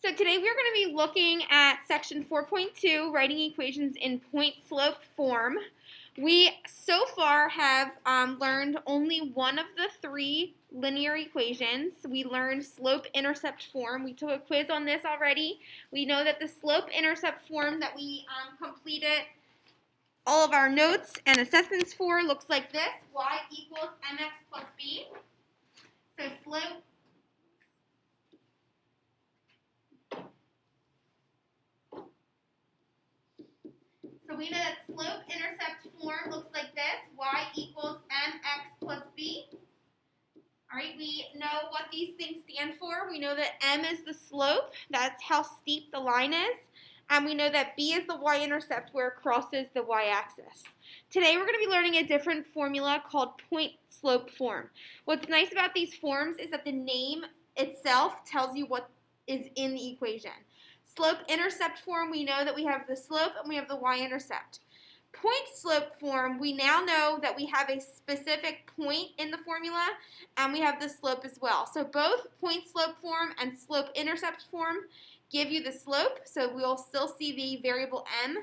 So today we're going to be looking at section 4.2, writing equations in point-slope form. We so far have learned only one of the three linear equations. We learned slope-intercept form. We took a quiz on this already. We know that the slope-intercept form that we completed all of our notes and assessments for looks like this. Y equals mx plus b. So slope So we know that slope-intercept form looks like this. Y equals mx plus b. All right, we know what these things stand for. We know that m is the slope. That's how steep the line is. And we know that b is the y-intercept where it crosses the y-axis. Today we're going to be learning a different formula called point-slope form. What's nice about these forms is that the name itself tells you what is in the equation. Slope-intercept form, we know that we have the slope and we have the y-intercept. Point-slope form, we now know that we have a specific point in the formula and we have the slope as well. So both point-slope form and slope-intercept form give you the slope, so we'll still see the variable m.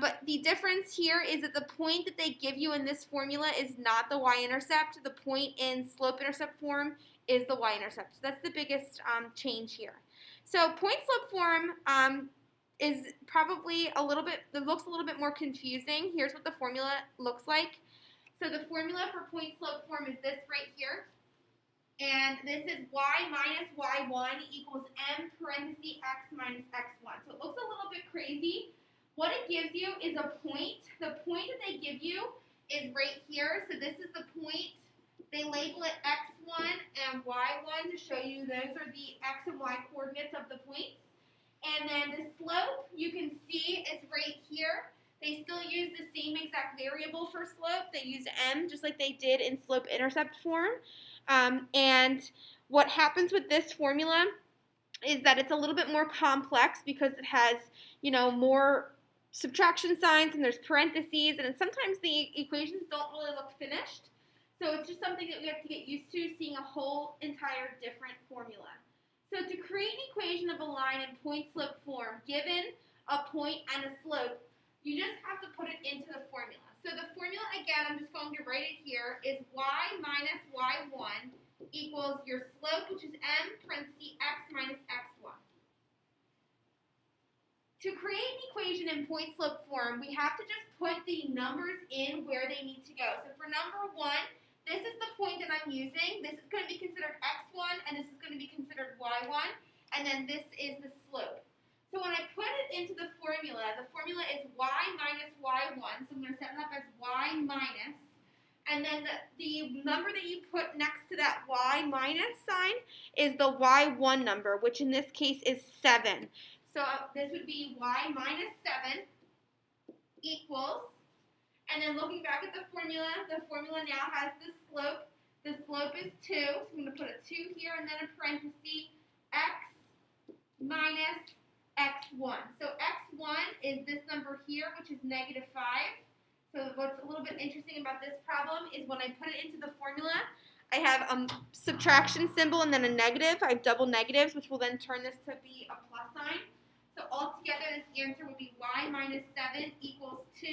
But the difference here is that the point that they give you in this formula is not the y-intercept. The point in slope-intercept form is the y-intercept. So that's the biggest change here. So point-slope form is probably it looks a little bit more confusing. Here's what the formula looks like. So the formula for point-slope form is this right here. And this is y minus y1 equals m parentheses x minus x1. So it looks a little bit crazy. What it gives you is a point. The point that they give you is right here. So this is the point. They label it x1 and y1 to show you those are the x and y coordinates of the points. And then the slope, you can see, is right here. They still use the same exact variable for slope. They use m just like they did in slope-intercept form. And what happens with this formula is that it's a little bit more complex because it has, more subtraction signs and there's parentheses, and sometimes the equations don't really look finished. So it's just something that we have to get used to, seeing a whole entire different formula. So to create an equation of a line in point-slope form, given a point and a slope, you just have to put it into the formula. So the formula, again, I'm just going to write it here, is y minus y1 equals your slope, which is m parentheses x minus x1. To create an equation in point-slope form, we have to just put the numbers in where they need to go. So for number 1, this is the point that I'm using. This is going to be considered x1, and this is going to be considered y1, and then this is the slope. So when I put it into the formula is y minus y1, so I'm going to set it up as y minus, and then the number that you put next to that y minus sign is the y1 number, which in this case is 7. So this would be y minus 7 equals, and then looking back at the formula now has the slope. The slope is 2, so I'm going to put a 2 here and then a parenthesis, x minus x1. So x1 is this number here, which is negative 5. So what's a little bit interesting about this problem is when I put it into the formula, I have a subtraction symbol and then a negative. I have double negatives, which will then turn this to be a plus sign. So altogether, this answer will be y minus 7 equals 2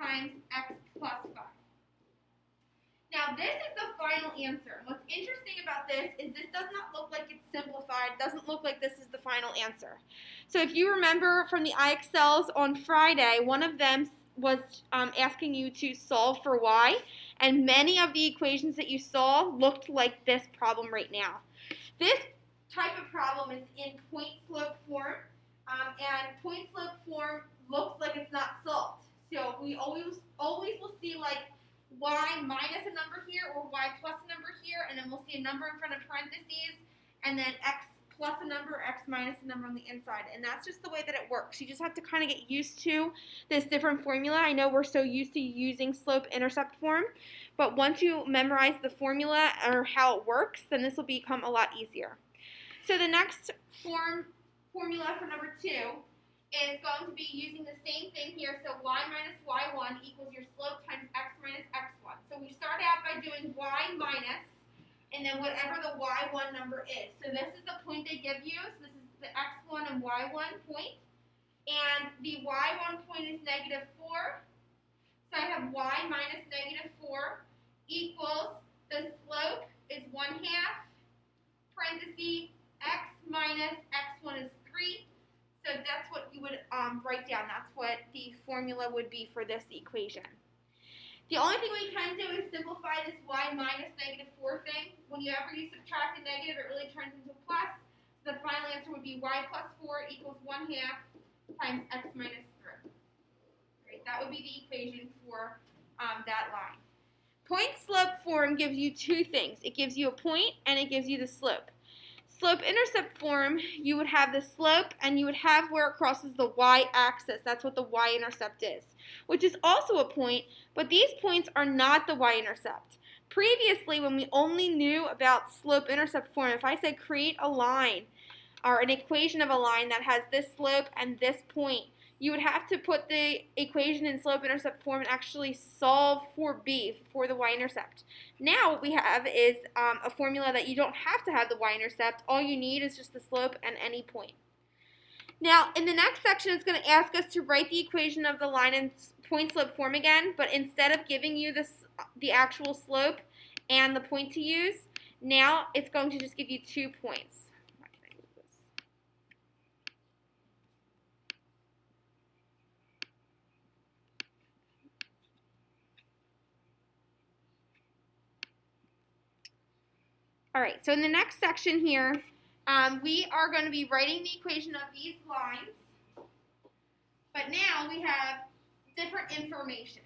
times x plus 5. Now, this is the final answer. What's interesting about this is this does not look like it's simplified. It doesn't look like this is the final answer. So if you remember from the IXLs on Friday, one of them was asking you to solve for y, and many of the equations that you saw looked like this problem right now. This type of problem is in point-slope form, and point-slope form looks like it's not solved. So we always will see like y minus a number here or y plus a number here, and then we'll see a number in front of parentheses, and then x plus a number, x minus a number on the inside. And that's just the way that it works. You just have to kind of get used to this different formula. I know we're so used to using slope-intercept form, but once you memorize the formula or how it works, then this will become a lot easier. So the next formula for number 2 is going to be using the same thing here. So y minus y1 equals your slope times x minus x1. So we start out by doing y minus, and then whatever the y1 number is. So this is the point they give you. So this is the x1 and y1 point, and the y1 point is negative 4, so I have y minus negative 4 equals the slope is 1/2, parenthesis, x minus x1 is 3, so that's what you would write down. That's what the formula would be for this equation. The only thing we can do is simplify this y minus negative 4 thing. Whenever you subtract a negative, it really turns into a plus. So the final answer would be y plus 4 equals 1/2 times x minus 3. Right, that would be the equation for that line. Point-slope form gives you two things. It gives you a point and it gives you the slope. Slope-intercept form, you would have the slope and you would have where it crosses the y-axis. That's what the y-intercept is, which is also a point, but these points are not the y-intercept. Previously, when we only knew about slope-intercept form, if I said create a line or an equation of a line that has this slope and this point, you would have to put the equation in slope-intercept form and actually solve for b, for the y-intercept. Now what we have is a formula that you don't have to have the y-intercept. All you need is just the slope and any point. Now, in the next section, it's going to ask us to write the equation of the line in point-slope form again, but instead of giving you the actual slope and the point to use, now it's going to just give you 2 points. All right, so in the next section here, we are going to be writing the equation of these lines, but now we have different information.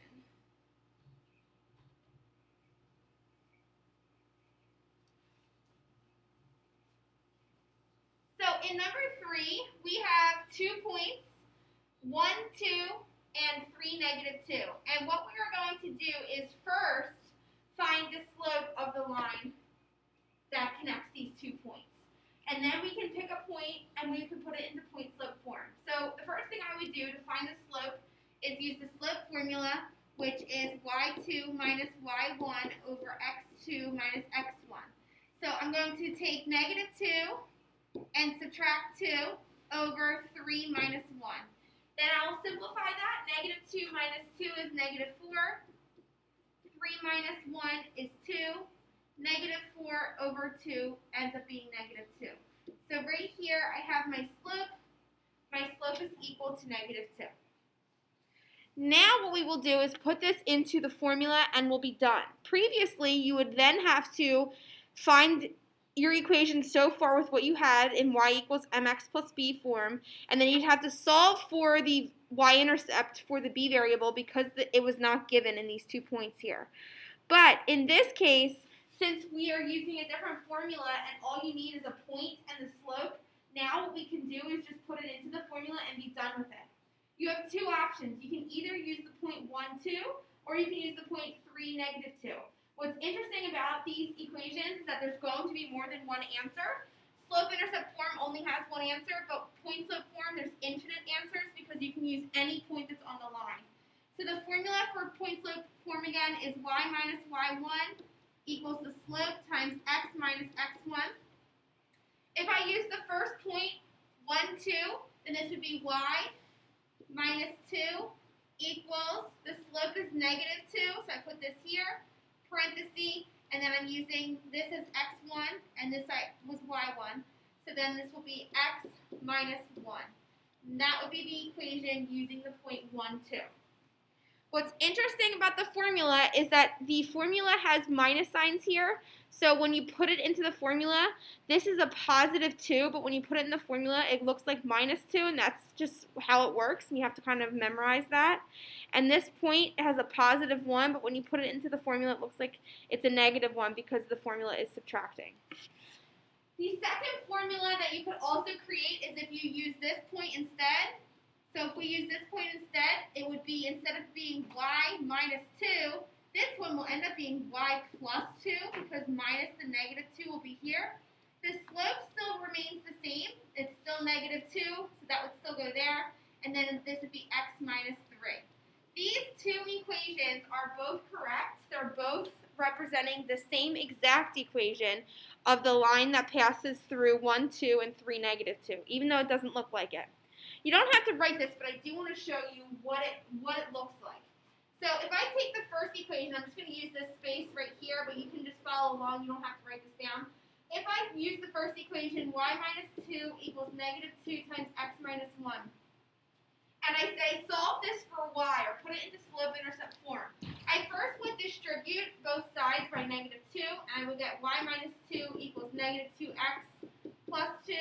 So in number 3, we have 2 points, 1, 2, and 3, negative 2. And what we are going to do is first find the slope of the line that connects these 2 points. And then we can pick a point and we can put it into point-slope form. So the first thing I would do to find the slope is use the slope formula, which is y2 minus y1 over x2 minus x1. So I'm going to take negative 2 and subtract 2 over 3 minus 1. Then I will simplify that. Negative 2 minus 2 is negative 4. 3 minus 1 is 2. Negative 4 over 2 ends up being negative 2. So right here I have my slope. My slope is equal to negative 2. Now what we will do is put this into the formula and we'll be done. Previously, you would then have to find your equation so far with what you had in y equals mx plus b form, and then you'd have to solve for the y-intercept for the b variable because it was not given in these 2 points here. But in this case, since we are using a different formula and all you need is a point and the slope, now what we can do is just put it into the formula and be done with it. You have 2 options. You can either use the point 1, 2, or you can use the point 3, negative 2. What's interesting about these equations is that there's going to be more than one answer. Slope-intercept form only has one answer, but point-slope form, there's infinite answers because you can use any point that's on the line. So the formula for point-slope form again is y minus y1 equals the slope times x minus x1. If I use the first point, 1, 2, then this would be y minus 2 equals, the slope is negative 2, so I put this here, parenthesis, and then I'm using this as x1, and this was y1. So then this will be x minus 1. And that would be the equation using the point 1, 2. What's interesting about the formula is that the formula has minus signs here. So when you put it into the formula, this is a positive 2, but when you put it in the formula, it looks like minus 2, and that's just how it works, and you have to kind of memorize that. And this point has a positive 1, but when you put it into the formula, it looks like it's a negative 1 because the formula is subtracting. The second formula that you could also create is if you use this point instead. So if we use this point instead, it would be, instead of being y minus 2, this one will end up being y plus 2 because minus the negative 2 will be here. The slope still remains the same. It's still negative 2, so that would still go there. And then this would be x minus 3. These 2 equations are both correct. They're both representing the same exact equation of the line that passes through 1, 2, and 3, negative 2, even though it doesn't look like it. You don't have to write this, but I do want to show you what it looks like. So if I take the first equation, I'm just going to use this space right here, but you can just follow along. You don't have to write this down. If I use the first equation, y minus 2 equals negative 2 times x minus 1, and I say solve this for y, or put it into slope-intercept form, I first would distribute both sides by negative 2, and I would get y minus 2 equals negative 2x plus 2.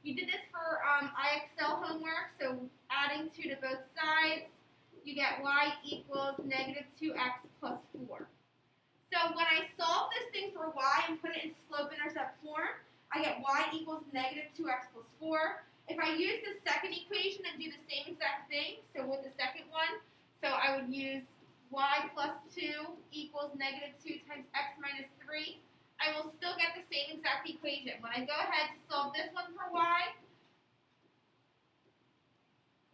You did this for IXL homework, so adding 2 to both sides, you get y equals negative 2x plus 4. So when I solve this thing for y and put it into slope-intercept form, I get y equals negative 2x plus 4. If I use the second equation and do the same exact thing, so with the second one, so I would use y plus 2 equals negative 2 times x minus 3, I will still get the same exact equation. When I go ahead to solve this one for y,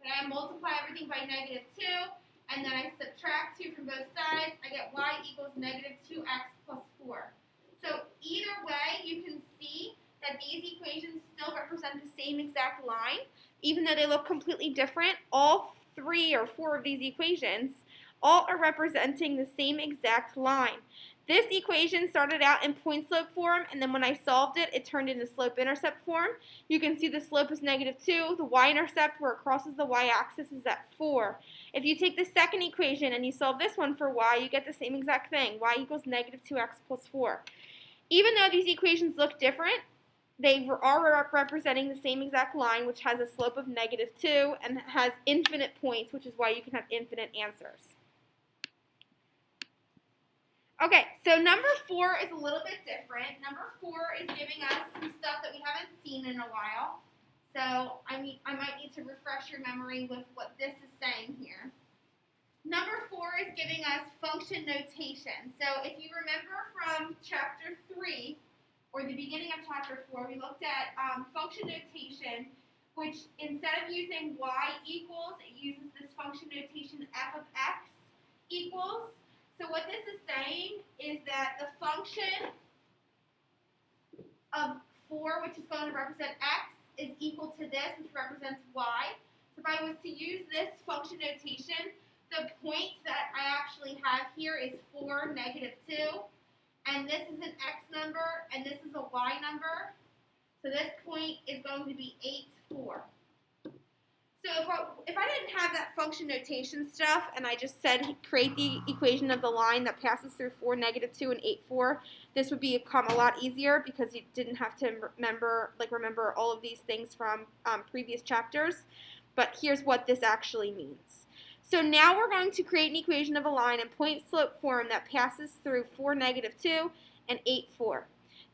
then I multiply everything by negative 2, and then I subtract 2 from both sides, I get y equals negative 2x plus 4. So either way, you can see that these equations still represent the same exact line, even though they look completely different. All 3 or 4 of these equations all are representing the same exact line. This equation started out in point-slope form, and then when I solved it, it turned into slope-intercept form. You can see the slope is negative 2. The y-intercept, where it crosses the y-axis, is at 4. If you take the second equation and you solve this one for y, you get the same exact thing. Y equals negative 2x plus 4. Even though these equations look different, they are representing the same exact line, which has a slope of negative 2 and has infinite points, which is why you can have infinite answers. Okay, so number 4 is a little bit different. Number 4 is giving us some stuff that we haven't seen in a while. So I might need to refresh your memory with what this is saying here. Number 4 is giving us function notation. So if you remember from chapter 3, or the beginning of chapter 4, we looked at function notation, which instead of using y equals, it uses this function notation f of x equals. So what this is saying is that the function of 4, which is going to represent x, is equal to this, which represents y. So if I was to use this function notation, the point that I actually have here is 4, negative 2. And this is an x number, and this is a y number. So this point is going to be 8, 4. So if I didn't have that function notation stuff, and I just said create the equation of the line that passes through 4, negative 2, and 8, 4, this would become a lot easier because you didn't have to remember all of these things from previous chapters. But here's what this actually means. So now we're going to create an equation of a line in point-slope form that passes through 4, negative 2, and 8, 4.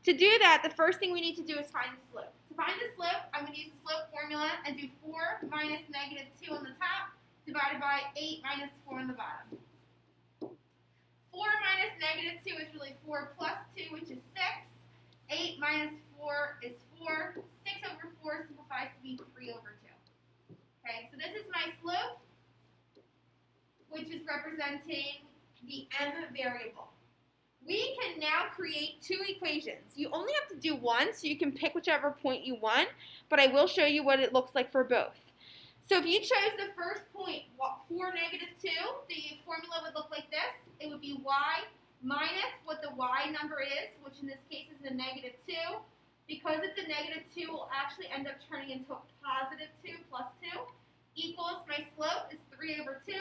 To do that, the first thing we need to do is find the slope. To find the slope, I'm going to use the slope formula and do 4 minus negative 2 on the top, divided by 8 minus 4 on the bottom. 4 minus negative 2 is really 4 plus 2, which is 6. 8 minus 4 is 4. 6 over 4 simplifies to be 3 over 2. Okay, so this is my slope, which is representing the m variable. We can now create 2 equations. You only have to do one, so you can pick whichever point you want, but I will show you what it looks like for both. So if you chose the first point, 4, negative 2, the formula would look like this. It would be y minus what the y number is, which in this case is a negative 2. Because it's a negative 2, it will actually end up turning into a positive 2 plus 2, equals my slope is 3 over 2.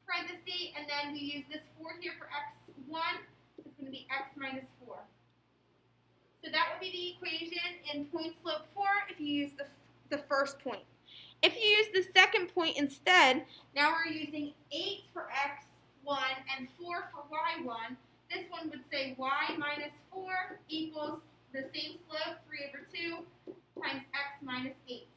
Parenthesis, and then we use this 4 here for x1, so it's going to be x minus 4. So that would be the equation in point-slope form if you use the first point. If you use the second point instead, now we're using 8 for x1 and 4 for y1. This one would say y minus 4 equals the same slope, 3 over 2, times x minus 8.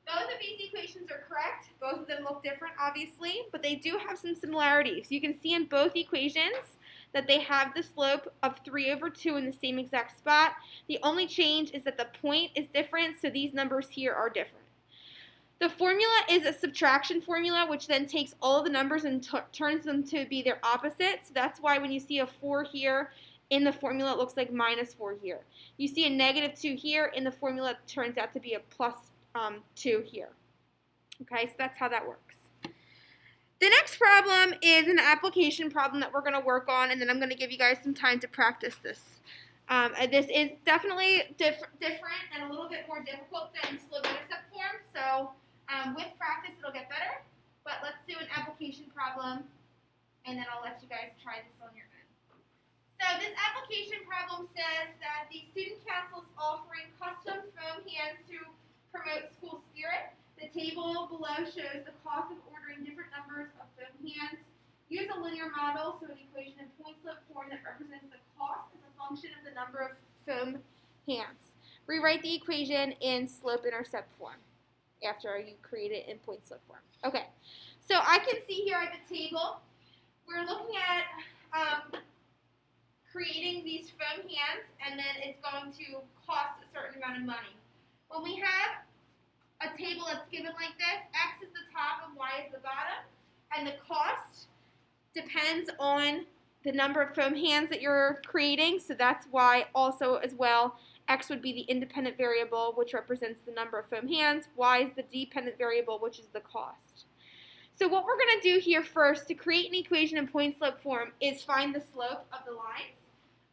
Both of these equations are correct. Both of them look different, obviously, but they do have some similarities. You can see in both equations that they have the slope of 3 over 2 in the same exact spot. The only change is that the point is different, so these numbers here are different. The formula is a subtraction formula, which then takes all the numbers and turns them to be their opposite. So that's why when you see a 4 here in the formula, it looks like minus 4 here. You see a negative 2 here in the formula, it turns out to be a plus 2 here. Okay, so that's how that works. The next problem is an application problem that we're going to work on, and then I'm going to give you guys some time to practice this. This is definitely different and a little bit more difficult than slope-intercept form, so with practice it'll get better. But let's do an application problem, and then I'll let you guys try this on your own. So this application problem says that the student council is offering custom foam hands to promote school spirit. The table below shows the cost of ordering different numbers of foam hands. Use a linear model, so an equation in point slope form that represents the cost as a function of the number of foam hands. Rewrite the equation in slope-intercept form after you create it in point slope form. Okay, so I can see here at the table, we're looking at creating these foam hands, and then it's going to cost a certain amount of money. When we have a table that's given like this, x is the top and y is the bottom, and the cost depends on the number of foam hands that you're creating, so that's why also as well x would be the independent variable, which represents the number of foam hands, y is the dependent variable, which is the cost. So what we're going to do here first to create an equation in point slope form is find the slope of the lines.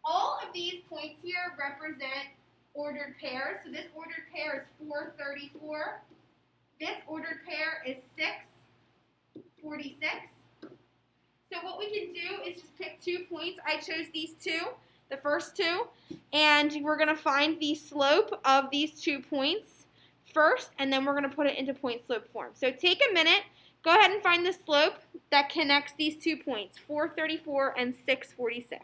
All of these points here represent ordered pairs. So this ordered pair is 434. This ordered pair is 646. So what we can do is just pick 2 points. I chose these two, the first two, and we're going to find the slope of these 2 points first, and then we're going to put it into point slope form. So take a minute, go ahead and find the slope that connects these 2 points, 434 and 646.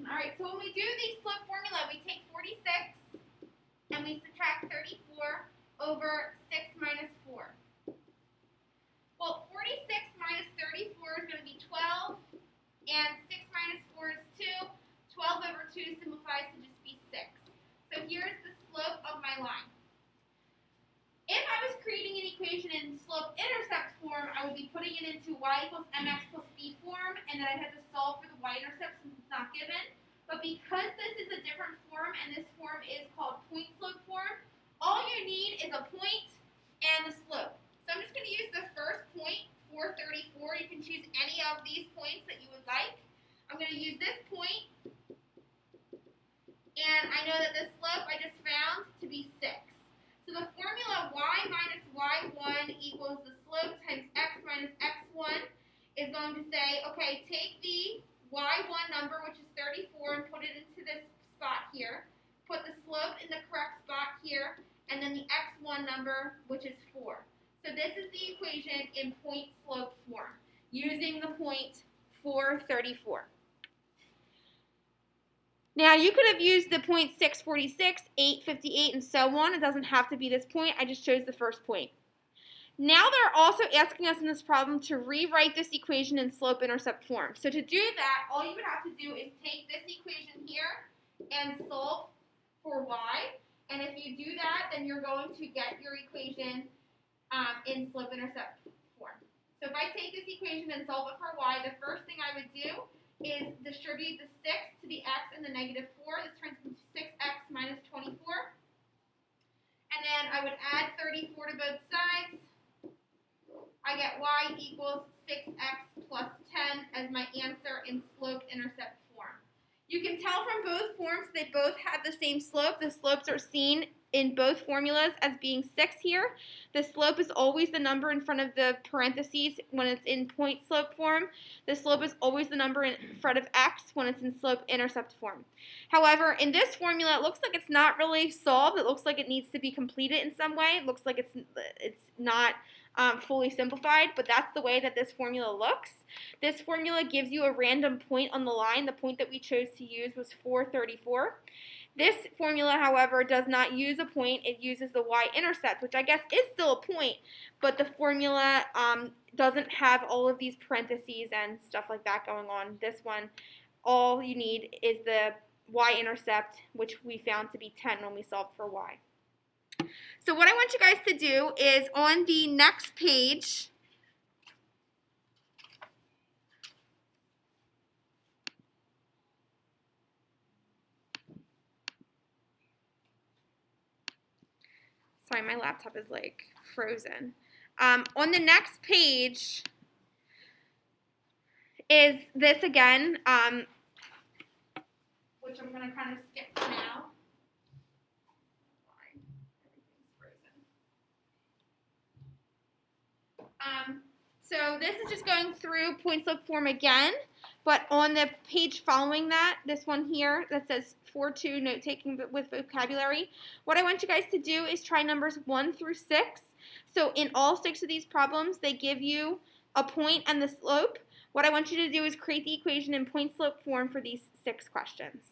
All right, so when we do the slope formula, we take 46 and we subtract 34 over 6 minus 4. Well, 46 minus 34 is going to be 12, and 6 minus 4 is 2. 12 over 2 simplifies to just be 6. So here's the slope of my line. If I was creating an equation in slope-intercept form, I would be putting it into y equals mx plus b form, and then I'd have to solve for the y-intercept since it's not given. But because this is a different form, and this form is called point slope form, all you need is a point and the slope. So I'm just going to use the first point, 434. You can choose any of these points that you would like. I'm going to use this point, and I know that the slope I just found to be 6. So the formula y minus y1 equals the slope times x minus x1 is going to say, okay, take the y1 number, which is 34, and put it into this spot here. Put the slope in the correct spot here, and then the x1 number, which is 4. So this is the equation in point slope form, using the point 434. Now, you could have used the point 646, 858, and so on. It doesn't have to be this point. I just chose the first point. Now they're also asking us in this problem to rewrite this equation in slope-intercept form. So to do that, all you would have to do is take this equation here and solve for y. And if you do that, then you're going to get your equation in slope-intercept form. So if I take this equation and solve it for y, the first thing I would do is distribute the 6 to the x and the negative 4. This turns into 6x minus 24. And then I would add 34 to both sides. I get y equals 6x plus 10 as my answer in slope-intercept form. You can tell from both forms they both have the same slope. The slopes are seen in both formulas as being 6 here. The slope is always the number in front of the parentheses when it's in point slope form. The slope is always the number in front of x when it's in slope intercept form. However, in this formula, it looks like it's not really solved. It looks like it needs to be completed in some way. It looks like it's not fully simplified, but that's the way that this formula looks. This formula gives you a random point on the line. The point that we chose to use was 434. This formula, however, does not use a point. It uses the y-intercept, which I guess is still a point, but the formula doesn't have all of these parentheses and stuff like that going on. This one, all you need is the y-intercept, which we found to be 10 when we solved for y. So what I want you guys to do is on the next page, sorry, my laptop is like frozen. On the next page is this again, which I'm going to kind of skip for now. So this is just going through point slope form again, but on the page following that, this one here that says 4-2 note taking with vocabulary, what I want you guys to do is try numbers 1 through 6. So in all 6 of these problems, they give you a point and the slope. What I want you to do is create the equation in point slope form for these 6 questions.